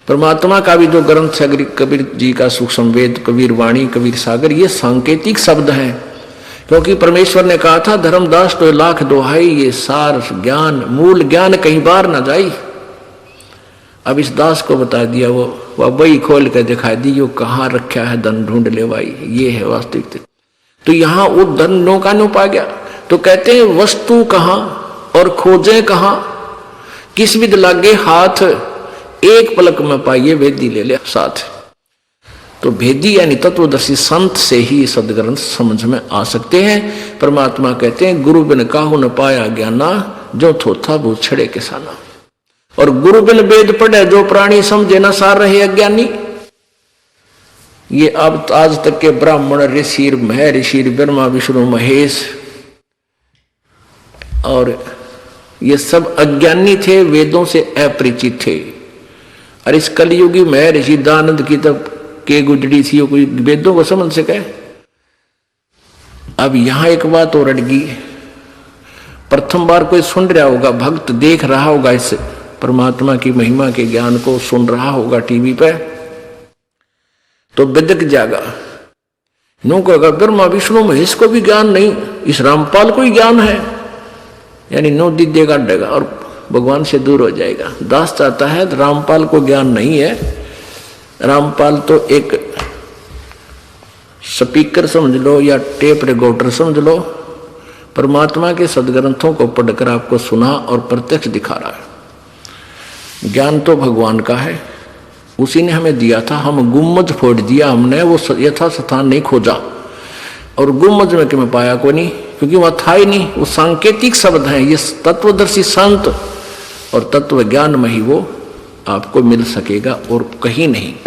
परमात्मा का भी जो ग्रंथ है कबीर जी का सूक्ष्म वेद, कबीर वाणी, कबीर सागर, ये सांकेतिक शब्द हैं। क्योंकि परमेश्वर ने कहा था धर्मदास तो लाख दोहाई, ये सार ज्ञान मूल ज्ञान कहीं बार ना जाई। अब इस दास को बता दिया, वो वही खोल कर दिखा दी, जो कहाँ रखा है धन ढूंढ ले भाई, ये है वास्तविक। तो यहाँ वो धन नौका नो पा गया। तो कहते हैं वस्तु कहाँ और खोजें कहाँ, किस विध लागे हाथ, एक पलक में पाइए वेदी ले ले साथ। तो भेदी यानी तत्वदर्शी संत से ही सदग्रंथ समझ में आ सकते हैं। परमात्मा कहते हैं गुरु बिन काहू न पाया ज्ञाना, जो थोथा वो छड़े किसाना। और गुरु बिन वेद पढ़े जो प्राणी, समझे न सार रहे अज्ञानी। ये अब आज तक के ब्राह्मण, ऋषि, महर्षि, ब्रह्मा, विष्णु, महेश और ये सब अज्ञानी थे, वेदों से अपरिचित थे। और इस कलयुगी महर्षि दानंद की तब के गुजरी थी, कोई वेदों को समझ सके। अब यहां एक बात और अड़गी, प्रथम बार कोई सुन रहा होगा, भक्त देख रहा होगा, इस परमात्मा की महिमा के ज्ञान को सुन रहा होगा टीवी पे, तो बिदक जागा। नो कहेगा ब्रह्मा विष्णु महेश को भी ज्ञान नहीं, इस रामपाल को ही ज्ञान है, यानी नो दीदेगा डेगा और भगवान से दूर हो जाएगा। दास चाहता है रामपाल को ज्ञान नहीं है, रामपाल तो एक स्पीकर समझ लो या टेप रिकॉर्डर समझ लो, परमात्मा के सदग्रंथों को पढ़कर आपको सुना और प्रत्यक्ष दिखा रहा है। ज्ञान तो भगवान का है, उसी ने हमें दिया था, हम गुम्मज फोड़ दिया हमने, वो यथा स्थान नहीं खोजा। और गुम्मज में कि मैं पाया को नहीं, क्योंकि वह था ही नहीं, वो सांकेतिक शब्द हैं। ये तत्वदर्शी संत और तत्व ज्ञान में ही वो आपको मिल सकेगा और कहीं नहीं।